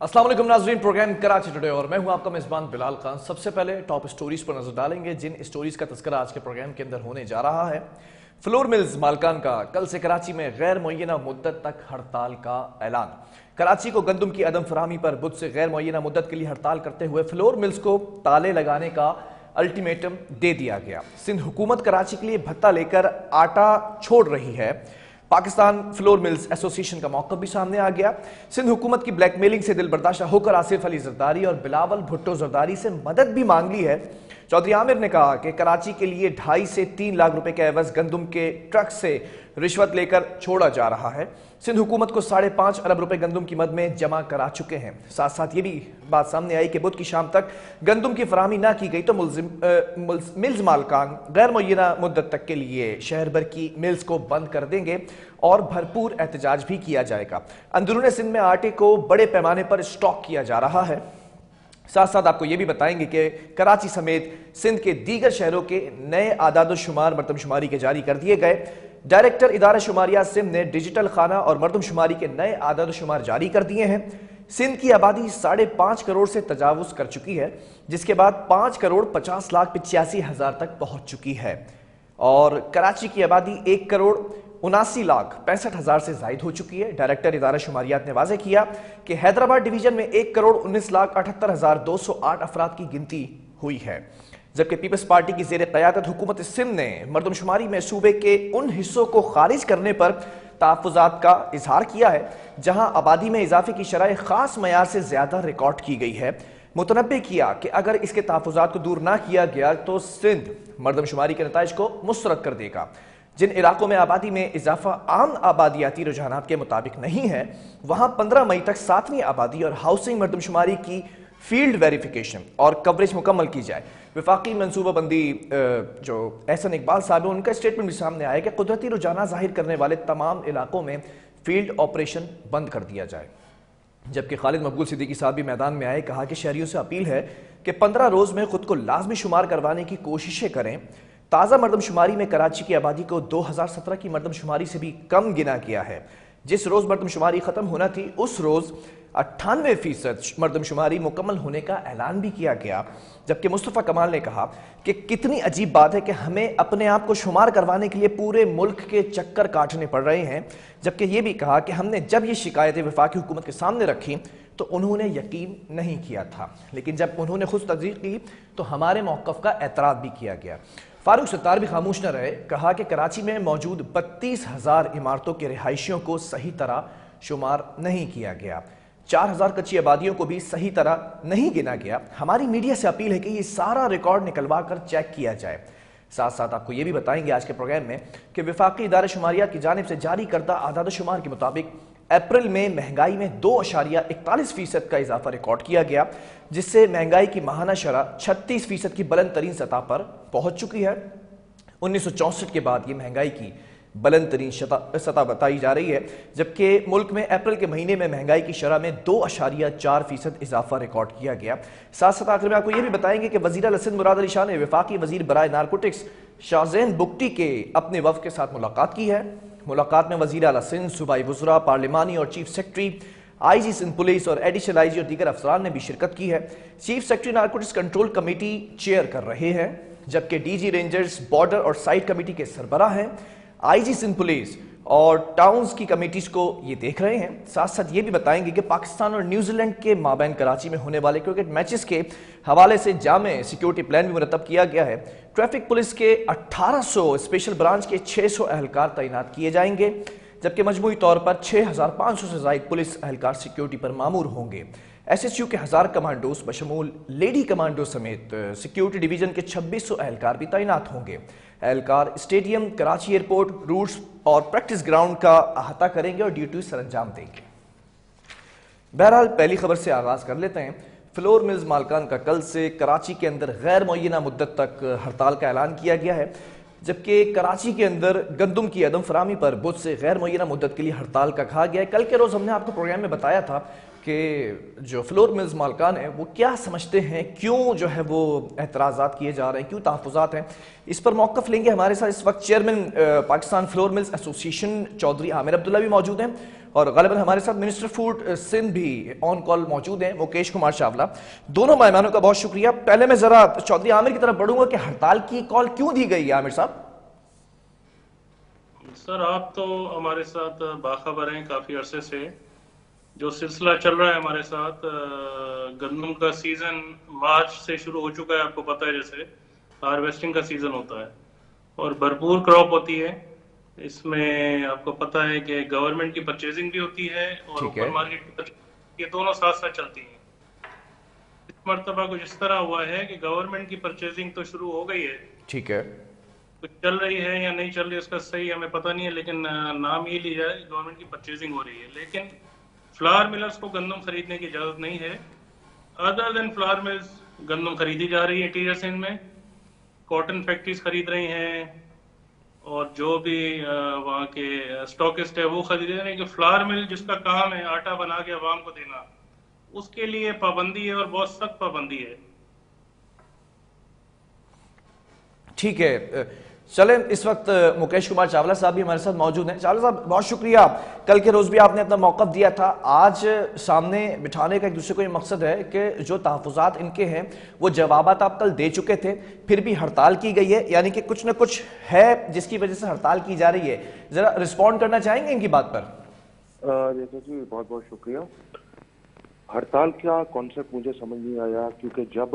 अस्सलाम वालेकुम नाज़रीन, प्रोग्राम कराची टुडे और मैं हूं आपका मेज़बान बिलाल खान। सबसे पहले टॉप स्टोरीज पर नजर डालेंगे, जिन स्टोरीज का तस्करा आज के प्रोग्राम के अंदर होने जा रहा है। फ्लोर मिल्स मालकान का कल से कराची में गैर मुअय्यना मुद्दत तक हड़ताल का ऐलान। कराची को गंदम की अदम फराहमी पर बुध से गैर मुअय्यना मुद्दत के लिए हड़ताल करते हुए फ्लोर मिल्स को ताले लगाने का अल्टीमेटम दे दिया गया। सिंध हुकूमत कराची के लिए भत्ता लेकर आटा छोड़ रही है। पाकिस्तान फ्लोर मिल्स एसोसिएशन का मौक़िफ़ भी सामने आ गया। सिंध हुकूमत की ब्लैकमेलिंग से दिल बर्दाश्त होकर आसिफ अली जरदारी और बिलावल भुट्टो जरदारी से मदद भी मांग ली है। चौधरी आमिर ने कहा कि कराची के लिए 2.5 से 3 लाख रुपए के एवज गंदम के ट्रक से रिश्वत लेकर छोड़ा जा रहा है। सिंध हुकूमत को 5.5 अरब रुपए गंदम की मद में जमा करा चुके हैं। साथ साथ ये भी बात सामने आई कि बुध की शाम तक गंदम की फराहमी ना की गई तो मिल्स मालकान गैर मुअय्यना मुद्दत तक के लिए शहर भर की मिल्स को बंद कर देंगे और भरपूर एहतजाज भी किया जाएगा। अंदरूनी सिंध में आटे को बड़े पैमाने पर स्टॉक किया जा रहा है। साथ साथ आपको यह भी बताएंगे कि कराची समेत सिंध के दीगर शहरों के नए आदादोशुमार मरदमशुमारी के जारी कर दिए गए। डायरेक्टर इदारा शुमारियात सिंध ने डिजिटल खाना और मरदमशुमारी के नए आदादोशुमार जारी कर दिए हैं। सिंध की आबादी 5.5 करोड़ से तजावुज कर चुकी है, जिसके बाद 5 करोड़ 50 लाख 85 हजार तक पहुंच चुकी है और कराची की आबादी 1 करोड़ 79 लाख 65 हजार से जायद हो चुकी है। डायरेक्टर इदारा शुमारियात ने वाज़ेह किया कि हैदराबाद डिवीजन में 1 करोड़ 19 लाख 78 हजार 208 अफराद की गिनती हुई है, जबकि पीपल्स पार्टी की ज़ेर क़यादत हुकूमत सिंध ने मरदमशुमारी में सूबे के उन हिस्सों को खारिज करने पर तहफ़्फ़ुज़ात का इजहार किया है जहां आबादी में इजाफे की शरह खास मयार से ज्यादा रिकॉर्ड की गई है। मुतनब्बे किया कि अगर इसके तहफ़्फ़ुज़ात को दूर ना किया गया तो सिंध मरदमशुमारी के नताइज को मुस्तरद कर देगा। जिन इलाकों में आबादी में इजाफा आम आबादियाती रुझानात के मुताबिक नहीं है, वहां 15 मई तक 7वीं आबादी और हाउसिंग मरदमशुमारी की फील्ड वेरिफिकेशन और कवरेज मुकम्मल की जाए। वफाकी मनसूबाबंदी जो एहसन इकबाल साहब है, उनका स्टेटमेंट भी सामने आया कि कुदरती रुझाना जाहिर करने वाले तमाम इलाकों में फील्ड ऑपरेशन बंद कर दिया जाए। जबकि खालिद मकबूल सिद्दीकी साहब भी मैदान में आए, कहा कि शहरियों से अपील है कि 15 रोज में खुद को लाजमी शुमार करवाने की कोशिशें करें। ताज़ा मरदमशुमारी में कराची की आबादी को 2017 की मरदमशुमारी से भी कम गिना गया है। जिस रोज मरदमशुमारी खत्म होना थी उस रोज 98% मरदमशुमारी मुकम्मल होने का ऐलान भी किया गया। जबकि मुस्तफ़ा कमाल ने कहा कि कितनी अजीब बात है कि हमें अपने आप को शुमार करवाने के लिए पूरे मुल्क के चक्कर काटने पड़ रहे हैं। जबकि यह भी कहा कि हमने जब ये शिकायतें वफाकी हुकूमत के सामने रखी तो उन्होंने यकीन नहीं किया था, लेकिन जब उन्होंने खुद तस्दीक की तो हमारे मौक़िफ़ का एतराफ़ भी किया गया। फारूक सत्तार भी खामोश न रहे, कहा कि कराची में मौजूद 32,000 इमारतों के रिहायशियों को सही तरह शुमार नहीं किया गया। 4,000 कच्ची आबादियों को भी सही तरह नहीं गिना गया। हमारी मीडिया से अपील है कि ये सारा रिकॉर्ड निकलवा कर चेक किया जाए। साथ साथ आपको ये भी बताएंगे आज के प्रोग्राम में कि वफाकी इदारा शुमारियात की जानिब से जारी करदा आदाद-ओ-शुमार के मुताबिक अप्रैल में महंगाई में 2.41% का इजाफा रिकॉर्ड किया गया, जिससे महंगाई की माहाना शरह 36% की बुलंद तरीन सतह पर पहुंच चुकी है। 1964 के बाद ये महंगाई की बुलंद तरीन सतह बताई जा रही है, जबकि मुल्क में अप्रैल के महीने में महंगाई की शरह में 2.4% इजाफा रिकॉर्ड किया गया। साथ साथ आखिर में आपको यह भी बताएंगे कि वज़ीर आला सिंध मुराद अली शाह ने वफाकी वज़ीर बराए नारकोटिक्स शाहज़ैन बुगटी के अपने वफ़द के साथ मुलाकात की है। मुलाकात में वज़ीर आला सिंध, सूबाई वज़रा, पार्लिमानी और chief secretary, IG Sindh police और एडिशनल IG और दीगर अफसरान ने भी शिरकत की है। Chief secretary narcotics control committee chair कर रहे हैं, जबकि DG रेंजर्स, बॉर्डर और साइट कमेटी के सरबराह हैं। IG सिंध पुलिस और टाउन्स की कमेटीज को ये देख रहे हैं। साथ साथ ये भी बताएंगे कि पाकिस्तान और न्यूजीलैंड के माबैन कराची में होने वाले क्रिकेट मैचेस के हवाले से जामे सिक्योरिटी प्लान भी मुरतब किया गया है। ट्रैफिक पुलिस के 1800, स्पेशल ब्रांच के 600 एहलकार तैनात किए जाएंगे, जबकि मजमूई तौर पर 6,500 से ज़ायद पुलिस एहलकार सिक्योरिटी पर मामूर होंगे। SSU के 1000 कमांडोज बशमूल लेडी कमांडो समेत सिक्योरिटी डिवीजन के 2600 एहलकार भी तैनात होंगे। एहलकार स्टेडियम, कराची एयरपोर्ट, रूट्स और प्रैक्टिस ग्राउंड का अहाता करेंगे और ड्यूटी सर अंजाम देंगे। बहरहाल पहली खबर से आगाज कर लेते हैं। फ्लोर मिल्स मालकान का कल से कराची के अंदर गैर मुअय्यना मुद्दत तक हड़ताल का ऐलान किया गया है, जबकि कराची के अंदर गंदम की अदम फराहमी पर बुध से गैर मुअय्यना मुद्दत के लिए हड़ताल का कहा गया है। कल के रोज हमने आपको प्रोग्राम में बताया था कि जो फ्लोर मिल्स मालकान है वो क्या समझते हैं, क्यों जो है वो एतराज़ात किए जा रहे हैं, क्यों तहफ़्फ़ुज़ात हैं। इस पर मौक़िफ़ लेंगे। हमारे साथ इस वक्त chairman Pakistan flour mills association Chaudhry Aamir Abdullah भी मौजूद हैं और गालिबन हमारे साथ मिनिस्टर फूड सिंध भी ऑन कॉल मौजूद हैं, मुकेश कुमार चावला। दोनों मेहमानों का बहुत शुक्रिया। पहले मैं जरा चौधरी आमिर की तरफ बढ़ूंगा कि हड़ताल की कॉल क्यों दी गई है आमिर साहब? सर, आप तो हमारे साथ बाखबर हैं काफी अरसे से। जो सिलसिला चल रहा है हमारे साथ, गंदम का सीजन मार्च से शुरू हो चुका है, आपको पता है। जैसे हार्वेस्टिंग का सीजन होता है और भरपूर क्रॉप होती है। इसमें आपको पता है कि गवर्नमेंट की परचेजिंग भी होती है और ठीक है। ओपन मार्केट की परचेजिंग, ये दोनों साथ साथ चलती हैं। इस मरतबा कुछ इस तरह हुआ है कि गवर्नमेंट की परचेजिंग तो शुरू हो गई है, ठीक है। कुछ चल रही है या नहीं चल रही है उसका सही हमें पता नहीं है, लेकिन नाम ये लिया जाए गवर्नमेंट की परचेजिंग हो रही है। लेकिन फ्लावर मिलर्स को गंदम खरीदने की इजाजत नहीं है। अदर देन फ्लावर मिल्स गंदम खरीदी जा रही है इंटीरियर सिंध में, कॉटन फैक्ट्रीज खरीद रही हैं और जो भी वहाँ के स्टॉकिस्ट है वो खरीद रहे हैं। कि फ्लावर मिल जिसका काम है आटा बना के आवाम को देना, उसके लिए पाबंदी है और बहुत सख्त पाबंदी है। ठीक है, चले इस वक्त मुकेश कुमार चावला साहब भी हमारे साथ मौजूद हैं। चावला साहब बहुत शुक्रिया, कल के रोज भी आपने अपना मौक़िफ़ दिया था। आज सामने बिठाने का एक दूसरे को ये मकसद है कि जो तहफ़्फ़ुज़ात इनके हैं वो जवाबात आप कल दे चुके थे, फिर भी हड़ताल की गई है, यानी कि कुछ ना कुछ है जिसकी वजह से हड़ताल की जा रही है। जरा रिस्पॉन्ड करना चाहेंगे इनकी बात पर? जैसे जी बहुत बहुत शुक्रिया। हड़ताल का कॉन्सेप्ट मुझे समझ नहीं आया, क्योंकि जब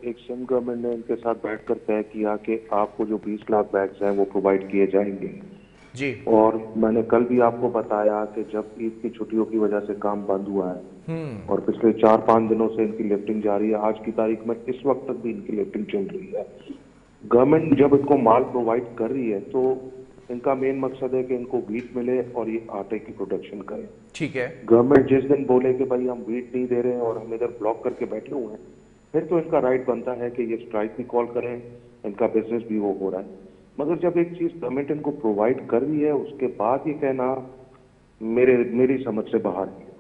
एक सिंध गवर्नमेंट ने इनके साथ बैठकर तय किया कि आपको जो 20 लाख बैग्स हैं वो प्रोवाइड किए जाएंगे जी, और मैंने कल भी आपको बताया कि जब ईद की छुट्टियों की वजह से काम बंद हुआ है और पिछले 4-5 दिनों से इनकी लिफ्टिंग जारी है, आज की तारीख में इस वक्त तक भी इनकी लिफ्टिंग चल रही है। गवर्नमेंट जब इनको माल प्रोवाइड कर रही है तो इनका मेन मकसद है कि इनको व्हीट मिले और ये आटे की प्रोडक्शन करें। ठीक है। गवर्नमेंट जिस दिन बोले कि भाई हम व्हीट नहीं दे रहे हैं और हम इधर ब्लॉक करके बैठे हुए हैं, फिर तो इनका राइट बनता है कि ये स्ट्राइक भी कॉल करें, इनका बिजनेस भी वो हो रहा है। मगर जब एक चीज गवर्नमेंट इनको प्रोवाइड कर रही है उसके बाद ये कहना मेरी समझ से बाहर है।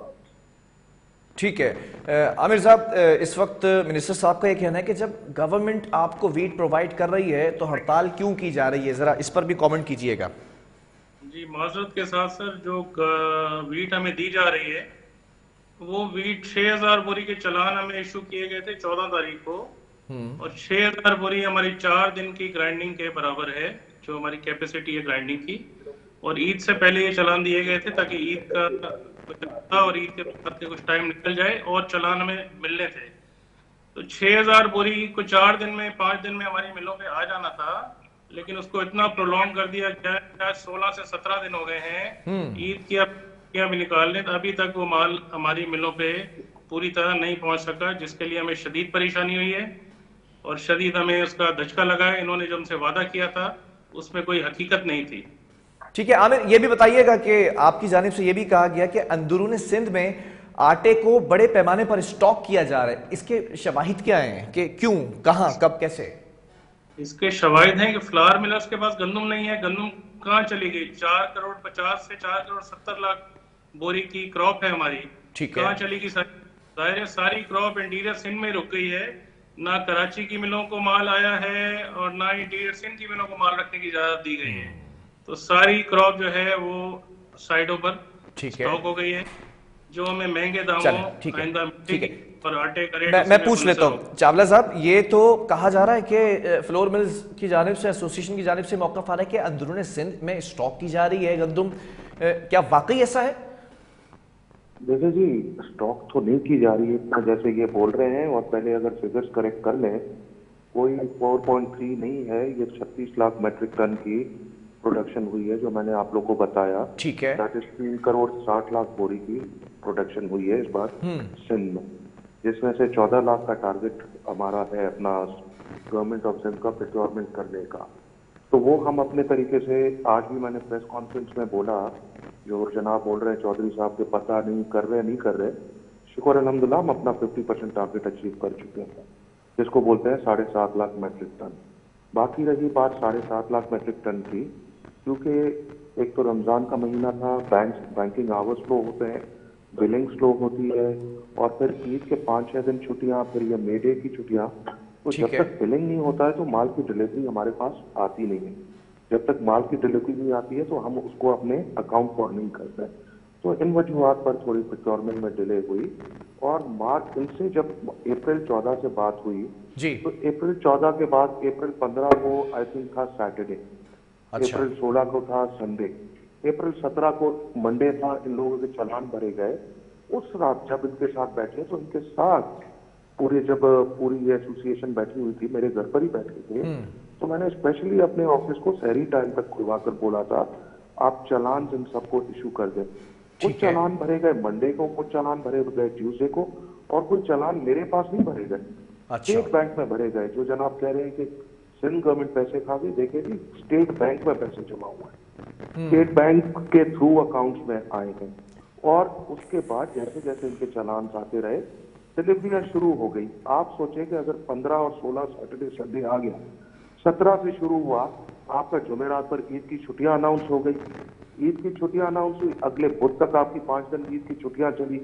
ठीक है आमिर साहब, इस वक्त मिनिस्टर साहब का ये कहना है कि जब गवर्नमेंट आपको वीट प्रोवाइड कर रही है तो हड़ताल क्यों की जा रही है, जरा इस पर भी कमेंट कीजिएगा। जी, माजरत के साथ सर, जो वीट हमें दी जा रही है वो वीट 6000 बोरी के चालान हमें इशू किए गए थे 14 तारीख को और 6000 बोरी हमारी 4 दिन की ग्राइंडिंग के बराबर है, जो हमारी कैपेसिटी है ग्राइंडिंग की। और ईद से पहले ये चालान दिए गए थे ताकि ईद का कुछ हफ्ता और ईद के बाद के कुछ टाइम निकल जाए और चालान हमें मिलने थे। तो 6000 बोरी को 4 दिन में 5 दिन में हमारी मिलों पे आ जाना था, लेकिन उसको इतना प्रोलॉन्ग कर दिया गया। 16 से 17 दिन हो गए हैं ईद की भी निकालने, अभी तक वो माल हमारी मिलों पे पूरी तरह नहीं पहुंच सका, जिसके लिए हमें शदीद परेशानी हुई है और शदीद हमें उसका धचका लगा है। इन्होंने जो हमसे वादा किया था उसमें कोई हकीकत नहीं थी। ठीक है आमिर, ये भी बताइएगा कि आपकी जानिब से ये भी कहा गया कि अंदरूनी सिंध में आटे को बड़े पैमाने पर स्टॉक किया जा रहा है, इसके शवाहिद क्या हैं कि क्यों, कहां, कब, कैसे? इसके शवाहिद हैं कि फ्लावर मिलर्स के पास गंदम नहीं है। गंदम कहाँ चली गई? 4 करोड़ 50 से 4 करोड़ 70 लाख बोरी की क्रॉप है हमारी, ठीक है। कहाँ चली गई? जाहिर है सारी क्रॉप इंटीरियर सिंध में रुक गई है। ना कराची की मिलों को माल आया है और ना इंटीरियर सिंध की मिलों को माल रखने की इजाजत दी गई है। तो सारी क्रॉप जो है वो साइडों पर स्टॉक हो गई है, जो हमें महंगे दामों ठीक है, आइंदा ठीक है। और आटे का रेट मैं पूछ लेता हूँ चावला साहब, ये तो कहा जा रहा है कि फ्लोर मिल्स की जानिब से, एसोसिएशन की जानिब से मौक़िफ़ आ रहा है कि अंदरूनी सिंध में स्टॉक की जा रही है गंदम, क्या वाकई ऐसा है? देखिए जी, स्टॉक तो नहीं की जा रही है इतना जैसे ये बोल रहे हैं। और पहले अगर फिगर्स करेक्ट कर लें, कोई 4.3 नहीं है, ये 36 लाख मेट्रिक टन की प्रोडक्शन हुई है जो मैंने आप लोग को बताया। ठीक है। दैट इज 3 करोड़ 60 लाख बोरी की प्रोडक्शन हुई है इस बार सिंध में, जिसमें से 14 लाख का टारगेट हमारा है अपना गवर्नमेंट ऑफ सिंध का प्रोक्योरमेंट करने का। तो वो हम अपने तरीके से, आज भी मैंने प्रेस कॉन्फ्रेंस में बोला, जो जनाब बोल रहे हैं चौधरी साहब के पता नहीं कर रहे, शुक्र अल्हम्दुलिल्लाह हम अपना 50% टारगेट अचीव कर चुके हैं, जिसको बोलते हैं 7.5 लाख मेट्रिक टन। बाकी रही बात 7.5 लाख मेट्रिक टन की, क्योंकि एक तो रमजान का महीना था, बैंकिंग आवर्स स्लो होते हैं, बिलिंग स्लो होती है, और फिर ईद के 5-6 दिन छुट्टियां, फिर ये मे डे की छुट्टियां, तो जब तक बिलिंग नहीं होता है तो माल की डिलीवरी हमारे पास आती नहीं है। जब तक माल की डिलीवरी नहीं आती है तो हम उसको अपने अकाउंट फॉर नहीं करते हैं। तो इन वजूहात पर थोड़ी प्रोक्योरमेंट में डिले हुई। और मार्च इनसे जब अप्रैल 14 से बात हुई जी। तो अप्रैल 14 के बाद अप्रैल 15 को आई थिंक था सैटरडे, अच्छा। अप्रैल 16 को था संडे, अप्रैल 17 को मंडे था। इन लोगों के चालान भरे गए। उस रात जब इनके साथ बैठे तो इनके साथ पूरी एसोसिएशन बैठी हुई थी, मेरे घर पर ही बैठे थे। तो मैंने स्पेशली अपने ऑफिस को शहरी टाइम तक खुलवा कर बोला था आप चालान इन सबको इशू कर दें। कुछ चालान भरे गए मंडे को, कुछ चालान भरे गए ट्यूसडे को, और कुछ चालान मेरे पास नहीं भरे गए, स्टेट बैंक में भरे गए। जो जनाब कह रहे हैं कि सिंध गवर्नमेंट पैसे खा गई, देखिए जी स्टेट बैंक में पैसे जमा हुआ है, स्टेट बैंक के थ्रू अकाउंट्स में आए हैं। और उसके बाद जैसे जैसे इनके चालान आते रहे डिलीवरियां शुरू हो गई। आप सोचें कि अगर 15 और 16 सैटरडे संडे आ गया, 17 से शुरू हुआ, आपका जुमेरात पर ईद की छुट्टियां अनाउंस हो गई। ईद की छुट्टियां अनाउंस हुई, अगले बुध तक आपकी 5 दिन ईद की छुट्टियां चली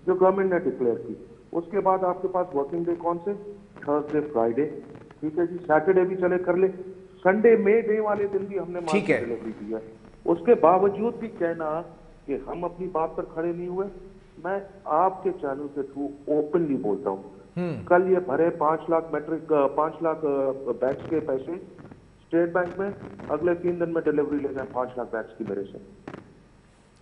जो गवर्नमेंट ने डिक्लेयर की। उसके बाद आपके पास वर्किंग डे कौन से? थर्सडे, फ्राइडे, ठीक है जी, सैटरडे भी चले कर ले, संडे में डे वाले दिन भी हमने माल की डिलीवरी दी है। उसके बावजूद भी कहना कि हम अपनी बात पर खड़े नहीं हुए। मैं आपके चैनल के थ्रू ओपनली बोलता हूँ, कल ये भरे 5 लाख बैग्स के पैसे स्टेट बैंक में, अगले 3 दिन में डिलीवरी ले जाए 5 लाख बैग्स की मेरे से।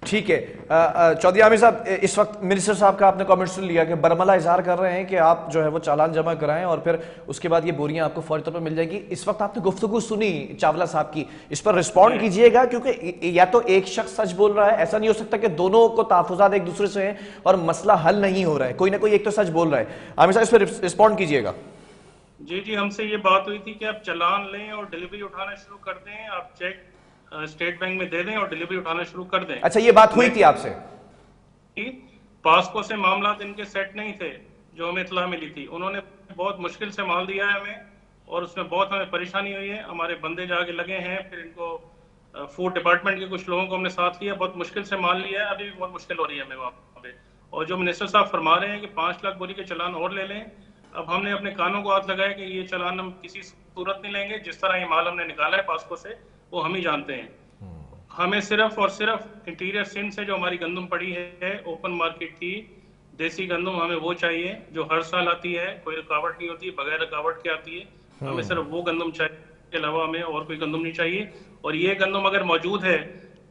ठीक है। चौधरी आमिर साहब, इस वक्त मिनिस्टर साहब का आपने कमेंट सुन लिया कि बरमला इजहार कर रहे हैं कि आप जो है वो चालान जमा कराएं और फिर उसके बाद ये बोरियां आपको फौरी तौर पर मिल जाएगी। इस वक्त आपने गुफ्तगू सुनी चावला साहब की, इस पर रिस्पॉन्ड कीजिएगा, क्योंकि या तो एक शख्स सच बोल रहा है, ऐसा नहीं हो सकता कि दोनों को तहफुजात एक दूसरे से हैं और मसला हल नहीं हो रहा है, कोई ना कोई एक तो सच बोल रहा है। आमिर साहब, इस पर रिस्पॉन्ड कीजिएगा। जी, हमसे ये बात हुई थी कि आप चालान लें और डिलीवरी उठाना शुरू कर दें, आप चेक स्टेट बैंक में दे दें और डिलीवरी उठाना शुरू कर दें। अच्छा, ये बात हुई थी आपसे? पास्को से मामला इनके सेट नहीं थे जो हमें इत्तला मिली थी। उन्होंने बहुत मुश्किल से माल दिया है हमें और उसमें बहुत हमें परेशानी हुई है। हमारे बंदे जाके लगे हैं, फिर इनको फूड डिपार्टमेंट के कुछ लोगों को हमने साथ लिया, बहुत मुश्किल से माल लिया है, अभी भी बहुत मुश्किल हो रही है हमें वहाँ पे। और जो मिनिस्टर साहब फरमा रहे हैं कि 5 लाख बोरी के चालान और ले लें, अब हमने अपने कानों को हाथ लगाया कि ये चालान हम किसी सूरत नहीं लेंगे। जिस तरह ये माल हमने निकाला है पास्को से, वो हम ही जानते हैं। हमें सिर्फ और सिर्फ इंटीरियर सिंध से जो हमारी गंदम पड़ी है ओपन मार्केट की देसी गंदम, हमें वो चाहिए जो हर साल आती है, कोई रुकावट नहीं होती, बगैर रुकावट के आती है। हमें सिर्फ वो गंदम चाहिए, इसके अलावा हमें और कोई गंदम नहीं चाहिए। और ये गंदम अगर मौजूद है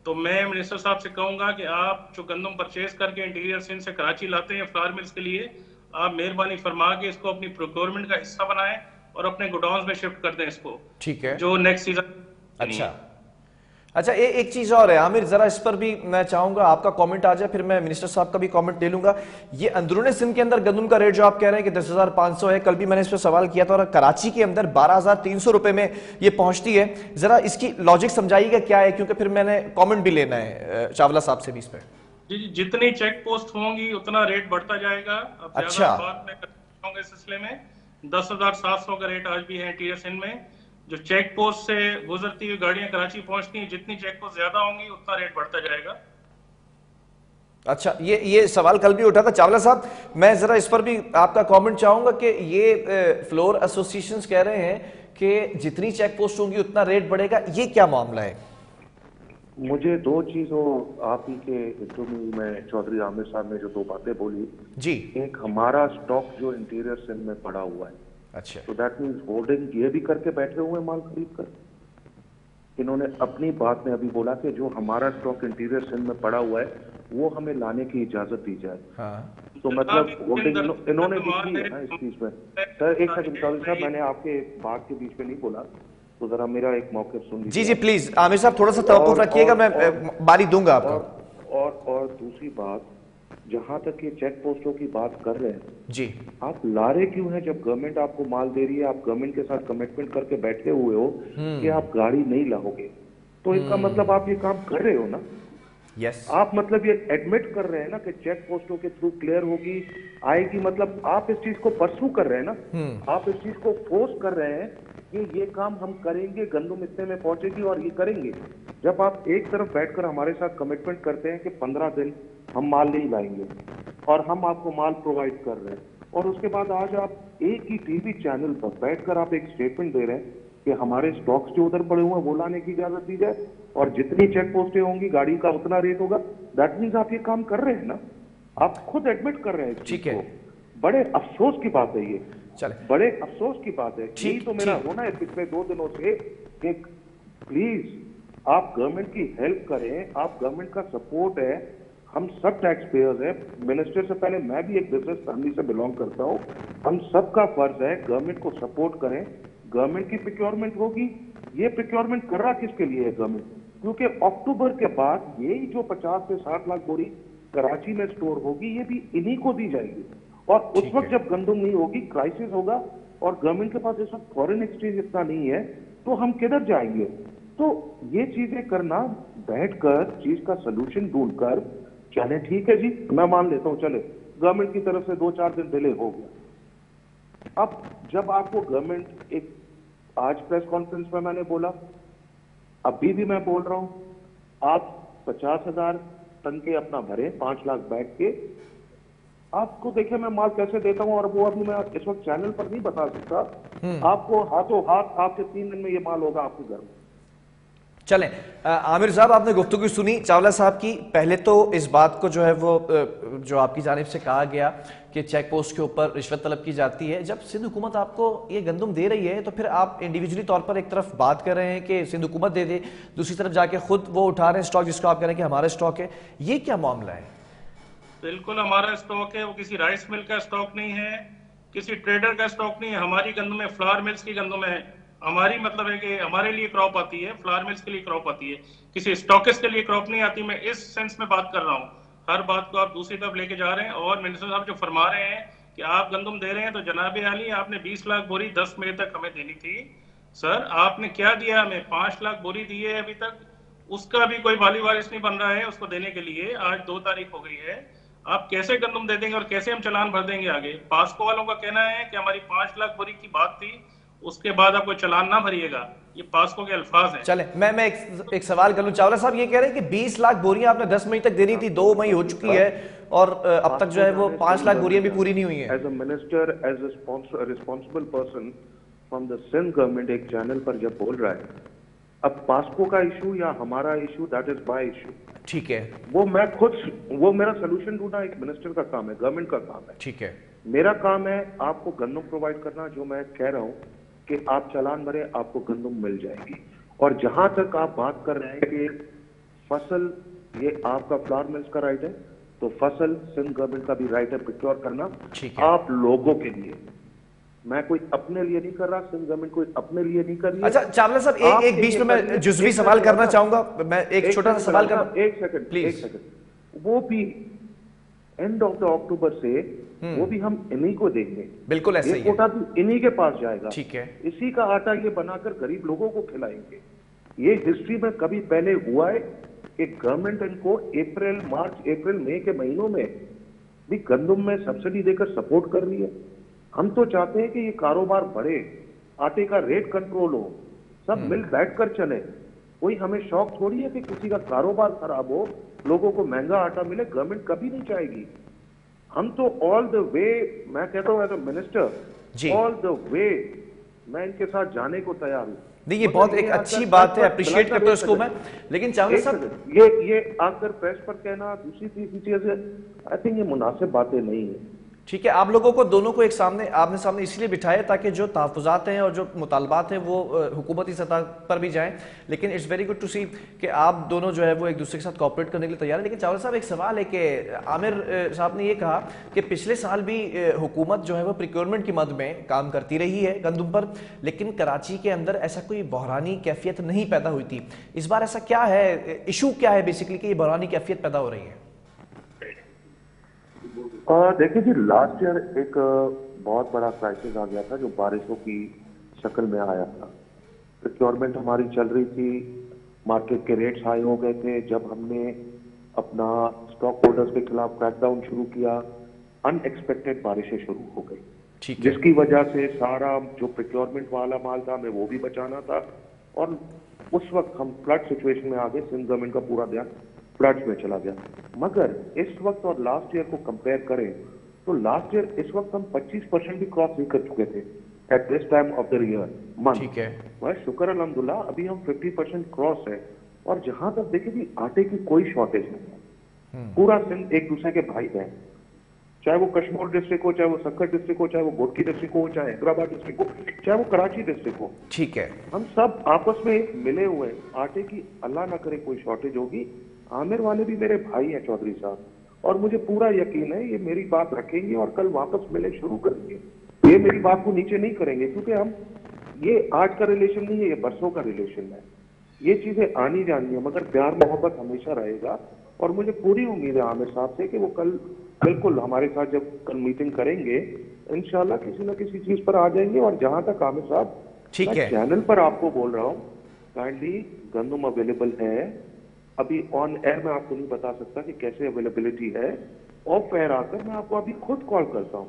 तो मैं मिनिस्टर साहब से कहूंगा कि आप जो गंदम परचेज करके इंटीरियर सिंध से कराची लाते हैं फ्लावर मिल्स के लिए, आप मेहरबानी फरमा के इसको अपनी प्रोक्योरमेंट का हिस्सा बनाएं और अपने गोडाउन में शिफ्ट कर दें इसको, ठीक है, जो नेक्स्ट सीजन। अच्छा, एक चीज और है आमिर, जरा इस पर भी मैं चाहूंगा आपका कमेंट आ जाए, फिर मैं मिनिस्टर साहब का भी कमेंट ले लूंगा। ये अंदरूनी सिंध के अंदर गंदम का रेट जो आप कह रहे हैं कि 10,500 है, कल भी मैंने इस पर सवाल किया था, और कराची के अंदर 12,300 रुपए में ये पहुंचती है। जरा इसकी लॉजिक समझाइएगा क्या है, क्योंकि फिर मैंने कॉमेंट भी लेना है चावला साहब से भी इस पर। जी, जितनी चेक पोस्ट होंगी उतना रेट बढ़ता जाएगा। अब अच्छा, बात मैं करता हूं इस सिलसिले में, 10,700 का रेट आज भी है इंटीरियर सिंध में। जो चेक पोस्ट से गुजरती हुई गाड़ियां कराची पहुंचती हैं, जितनी चेक पोस्ट ज्यादा होंगी उतना रेट बढ़ता जाएगा। अच्छा, ये सवाल कल भी उठा था चावला साहब, मैं जरा इस पर भी आपका कमेंट चाहूंगा कि ये फ्लोर एसोसिएशंस कह रहे हैं कि जितनी चेक पोस्ट होंगी उतना रेट बढ़ेगा, ये क्या मामला है? मुझे 2 चीजों आप ही के इंटरव्यू में चौधरी आमिर साहब ने जो 2 बातें बोली जी, एक हमारा स्टॉक जो इंटीरियर सिंध में पड़ा हुआ है, अच्छा, तो दैट मीन्स होर्डिंग ये भी करके बैठे हुए माल खरीद कर। इन्होंने अपनी बात में अभी बोला कि जो हमारा स्टॉक इंटीरियर सिंध में पड़ा हुआ है वो हमें लाने की इजाजत दी जाए। हाँ, तो मतलब होर्डिंग इन्होंने लिखी है ना इस चीज में। सर एक सेकंड चौधरी साहब, मैंने आपके बात के बीच में नहीं बोला, तो जरा मेरा एक मौके सुन लीजिए। जी प्लीज आमिर साहब, थोड़ा सा तवक्कुफ रखिएगा, मैं बारी दूंगा आपको। और दूसरी बात, जहां तक ये चेक पोस्टों की बात कर रहे हैं जी, आप लारे क्यों हैं? जब गवर्नमेंट आपको माल दे रही है, आप गवर्नमेंट के साथ कमिटमेंट करके बैठे हुए हो कि आप गाड़ी नहीं लाओगे, तो इसका मतलब आप ये काम कर रहे हो ना। यस, आप मतलब ये एडमिट कर रहे हैं ना कि चेक पोस्टों के थ्रू क्लियर होगी, आएगी, मतलब आप इस चीज को परसू कर रहे हैं ना, आप इस चीज को फोर्स कर रहे हैं कि ये काम हम करेंगे, गंदम इतने में पहुंचेगी और ये करेंगे। जब आप एक तरफ बैठकर हमारे साथ कमिटमेंट करते हैं कि 15 दिन हम माल नहीं लाएंगे और हम आपको माल प्रोवाइड कर रहे हैं, और उसके बाद आज आप एक ही टीवी चैनल पर बैठकर आप एक स्टेटमेंट दे रहे हैं कि हमारे स्टॉक्स जो उधर पड़े हुए हैं वो लाने की इजाजत दी जाए और जितनी चेक पोस्टें होंगी गाड़ी का उतना रेट होगा, दैट मीन्स आप ये काम कर रहे हैं ना, आप खुद एडमिट कर रहे हैं इस ठीक चीज है। को। बड़े अफसोस की बात है ये, चले बड़े अफसोस की बात है। यही ठीक, तो मेरा ठीक। रोना है पिछले 2 दिनों से कि प्लीज आप गवर्नमेंट की हेल्प करें, आप गवर्नमेंट का सपोर्ट है, हम सब टैक्स पेयर्स हैं। मिनिस्टर से पहले मैं भी एक बिजनेस फैमिली से बिलोंग करता हूं। हम सबका फर्ज है गवर्नमेंट को सपोर्ट करें। गवर्नमेंट की प्रोक्योरमेंट होगी, ये प्रोक्योरमेंट कर रहा किसके लिए है गवर्नमेंट? क्योंकि अक्टूबर के बाद यही जो 50 से 60 लाख बोरी कराची में स्टोर होगी, ये भी इन्हीं को दी जाएगी। और उस ठीक वक्त है। जब गंदम नहीं होगी, क्राइसिस होगा और गवर्नमेंट के पास इस वक्त फॉरेन एक्सचेंज इतना नहीं है, तो हम किधर जाएंगे? तो ये चीजें करना, बैठकर चीज का सोल्यूशन ढूंढकर, चले ठीक है जी, मैं मान लेता हूं, चले गवर्नमेंट की तरफ से 2-4 दिन डिले हो गया। अब जब आपको गवर्नमेंट एक, आज प्रेस कॉन्फ्रेंस में मैंने बोला, अभी भी मैं बोल रहा हूं, आप 50,000 टन के अपना भरे, 5 लाख बैग के, आपको देखिए मैं माल कैसे देता हूं, और वो अभी मैं इस वक्त चैनल पर नहीं बता सकता। आपको हाथों हाथ आपके 3 दिन में ये माल होगा आपके घर में। चलें, आमिर साहब आपने गुफ्तगू सुनी चावला साहब की। पहले तो इस बात को जो है वो जो आपकी जानिब से कहा गया कि चेक पोस्ट के ऊपर रिश्वत तलब की जाती है। जब सिंध हुकूमत आपको ये गंदम दे रही है तो फिर आप इंडिविजुअली तौर पर एक तरफ बात कर रहे हैं कि सिंध हुकूमत दे दे, दूसरी तरफ जाके खुद वो उठा रहे हैं स्टॉक जिसको आप कह रहे हैं कि हमारा स्टॉक है। ये क्या मामला है? बिल्कुल हमारा स्टॉक है, वो किसी राइस मिल का स्टॉक नहीं है, किसी ट्रेडर का स्टॉक नहीं है। हमारी गंदम है, फ्लावर मिल्स की गंदम है। हमारी मतलब है कि हमारे लिए क्रॉप आती है, फ्लावर मिल्स के लिए क्रॉप आती है, किसी स्टॉकिस्ट के लिए क्रॉप नहीं आती। मैं इस सेंस में बात कर रहा हूँ। हर बात को आप दूसरी तरफ लेके जा रहे हैं। और मिनिस्टर साहब जो फरमा रहे हैं कि आप गंदम दे रहे हैं, तो जनाब आली आपने 20 लाख बोरी 10 मई तक हमें देनी थी। सर आपने क्या दिया हमें? 5 लाख बोरी दी है अभी तक, उसका भी कोई वाली वारिस नहीं बन रहा है उसको देने के लिए। आज 2 तारीख हो गई है, आप कैसे गंदम दे देंगे और कैसे हम चालान भर देंगे आगे? पास्को वालों का कहना है कि हमारी 5 लाख बोरी की बात थी, उसके बाद आप कोई चालान ना भरिएगा। ये पास्को के अल्फाज हैं। चले मैं एक सवाल कर लूं। चावला साहब ये कह रहे हैं कि 20 लाख बोरियां आपने 10 मई तक देनी थी, 2 मई हो चुकी है और अब तक जो है वो 5 लाख बोरियां भी पूरी नहीं हुई है। As a minister, as a responsible person from the Sindh government एक चैनल पर जब बोल रहा है, अब पास्को का इशू या हमारा issue, that is my issue. ठीक है, वो मैं खुद, वो मेरा सोल्यूशन ढूंढना एक मिनिस्टर का काम है, गवर्नमेंट का काम है। ठीक है, मेरा काम है आपको गंदम प्रोवाइड करना। जो मैं कह रहा हूं कि आप चालान भरे, आपको गंदम मिल जाएगी। और जहां तक आप बात कर रहे हैं कि फसल, ये आपका फ्लावर मिल्स का राइट है, तो फसल सिंध गवर्नमेंट का भी राइट है प्रोक्योर करना, ठीक है। आप लोगों के लिए। मैं कोई अपने लिए नहीं कर रहा, सिंध गवर्नमेंट कोई अपने लिए नहीं कर रही। अच्छा चावला साहब एक बीच में मैं जुज़वी सवाल करना चाहूंगा। मैं एक छोटा सा सवाल कर, एक सेकंड प्लीज। वो भी एंड ऑफ द अक्टूबर से वो भी हम इन्हीं को देंगे। बिल्कुल ऐसा ही है। कोटा भी इन्हीं के पास जाएगा। ठीक है। इसी का आटा ये बनाकर गरीब लोगों को खिलाएंगे। ये हिस्ट्री में कभी पहले हुआ है कि गवर्नमेंट इनको अप्रैल, मार्च, अप्रैल, मई के महीनों में भी गंदम में सब्सिडी देकर सपोर्ट कर रही है। हम तो चाहते हैं कि ये कारोबार बढ़े, आटे का रेट कंट्रोल हो, सब मिल बैठकर चले। कोई हमें शौक थोड़ी है कि किसी का कारोबार खराब हो, लोगों को महंगा आटा मिले। गवर्नमेंट कभी नहीं चाहेगी। हम तो ऑल द वे, मैं कहता हूं as a minister, all the way मैं इनके साथ जाने को तैयार हूं। नहीं ये बहुत एक अच्छी बात है, अप्रिशिएट करते हो इसको मैं। लेकिन चावला साहब ये आकर प्रेस पर कहना, दूसरी तीसरी चीजें, आई थिंक ये मुनासिब बातें नहीं है। ठीक है, आप लोगों को दोनों को एक सामने आमने सामने इसलिए बिठाया ताकि जो तहफ़्फ़ुज़ात हैं और जो मुतालबात हैं वो हुकूमती सतह पर भी जाएं। लेकिन इट्स वेरी गुड टू सी कि आप दोनों जो है वो एक दूसरे के साथ कॉपरेट करने के लिए तैयार हैं। लेकिन चावला साहब एक सवाल है कि आमिर साहब ने ये कहा कि पिछले साल भी हुकूमत जो है वो प्रिक्योरमेंट की मद में काम करती रही है गंदम पर, लेकिन कराची के अंदर ऐसा कोई बहरानी कैफियत नहीं पैदा हुई थी। इस बार ऐसा क्या है, इशू क्या है बेसिकली कि ये बहरानी कैफियत पैदा हो रही है? देखिए जी, लास्ट ईयर एक बहुत बड़ा क्राइसिस आ गया था जो बारिशों की शक्ल में आया था। प्रोक्योरमेंट हमारी चल रही थी, मार्केट के रेट्स हाई हो गए थे। जब हमने अपना स्टॉक होल्डर्स के खिलाफ क्रैकडाउन शुरू किया, अनएक्सपेक्टेड बारिशें शुरू हो गई, जिसकी वजह से सारा जो प्रोक्योरमेंट वाला माल था हमें वो भी बचाना था। और उस वक्त हम फ्लड सिचुएशन में आ गए। सिंध गवर्नमेंट का पूरा ध्यान फ्लड्स में चला गया। मगर इस वक्त और लास्ट ईयर को कंपेयर करें तो लास्ट ईयर इस वक्त हम 25% भी क्रॉस नहीं कर चुके थे at this time of the year month. ठीक है, बस शुक्र अल्हम्दुलिल्लाह, अभी हम 50% क्रॉस है। और जहां तक देखिए भी आटे की कोई शॉर्टेज नहीं है। पूरा सिंध एक दूसरे के भाई बहन, चाहे वो कश्मीर डिस्ट्रिक्ट हो, चाहे वो सक्कर डिस्ट्रिक्ट हो, चाहे वो गोडकी डिस्ट्रिक्ट हो, चाहे हैदराबाद डिस्ट्रिक्ट हो, चाहे वो कराची डिस्ट्रिक्ट हो, ठीक है, हम सब आपस में मिले हुए हैं। आटे की अल्लाह ना करे कोई शॉर्टेज होगी। आमिर वाले भी मेरे भाई हैं चौधरी साहब, और मुझे पूरा यकीन है ये मेरी बात रखेंगे और कल वापस मिले शुरू करेंगे। ये मेरी बात को नीचे नहीं करेंगे, क्योंकि हम ये आज का रिलेशन नहीं है, ये बरसों का रिलेशन है। ये चीजें आनी जानी है, मगर प्यार मोहब्बत हमेशा रहेगा। और मुझे पूरी उम्मीद है आमिर साहब से कि वो कल बिल्कुल हमारे साथ जब कल मीटिंग करेंगे इंशाल्लाह किसी ना किसी चीज पर आ जाएंगे। और जहां तक आमिर साहब, ठीक है, चैनल पर आपको बोल रहा हूँ, काइंडली गंदम अवेलेबल है। अभी ऑन एयर में आपको नहीं बता सकता कि कैसे अवेलेबिलिटी है। ऑफ एयर आकर मैं आपको अभी खुद कॉल करता हूँ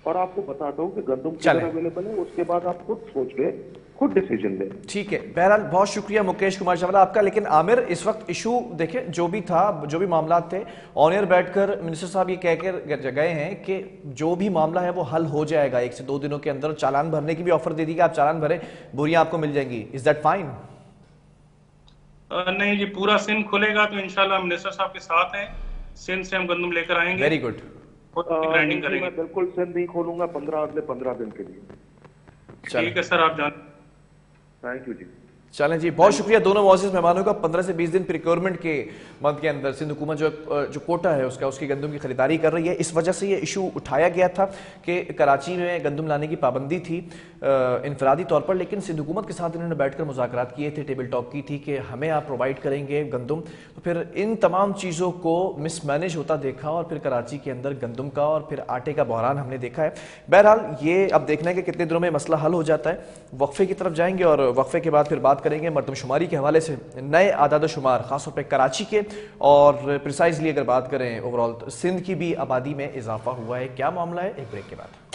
और आपको बताता हूँ कि गंदम किधर अवेलेबल है। उसके बाद आप खुद सोच ले, खुद डिसीजन ले। ठीक है, बहरहाल बहुत शुक्रिया मुकेश कुमार चावला आपका। लेकिन आमिर, इस वक्त इशू देखे, जो भी था, जो भी मामला थे, ऑन एयर बैठकर मिनिस्टर साहब ये कहकर गए हैं कि जो भी मामला है वो हल हो जाएगा 1 से 2 दिनों के अंदर। चालान भरने की भी ऑफर दे दी कि आप चालान भरें, बोरियां आपको मिल जाएंगी। Is that fine? नहीं जी, पूरा सिंध खुलेगा तो इंशाल्लाह मिनिस्टर साहब के साथ हैं, सिंध से हम गंदम लेकर आएंगे। वेरी गुड, ग्राइंडिंग करेंगे। मैं बिल्कुल सिंध नहीं खोलूंगा अगले 15 दिन के लिए। ठीक है सर, आप जान। थैंक यू जी। चलें जी, बहुत शुक्रिया दोनों मुअज़्ज़िज़ मेहमानों का। 15 से 20 दिन प्रिक्योरमेंट के मद के अंदर सिंध हुकूमत जो कोटा है उसकी गंदम की खरीदारी कर रही है। इस वजह से ये इशू उठाया गया था कि कराची में गंदम लाने की पाबंदी थी इनफरादी तौर पर, लेकिन सिंध हुकूमत के साथ इन्होंने बैठकर मुज़ाकरात किए थे, टेबल टॉक की थी कि हमें आप प्रोवाइड करेंगे गंदम। तो फिर इन तमाम चीज़ों को मिसमैनेज होता देखा और फिर कराची के अंदर गंदम का और फिर आटे का बहरान हमने देखा है। बहरहाल ये अब देखना है कि कितने दिनों में मसला हल हो जाता है। वक्फे की तरफ जाएंगे और वक्फे के बाद फिर बात करेंगे मरदमशुमारी के हवाले से, नए आदाद शुमार खासतौर पर कराची के, और प्रिसाइजली अगर बात करें ओवरऑल सिंध की भी आबादी में इजाफा हुआ है। क्या मामला है, एक ब्रेक के बाद।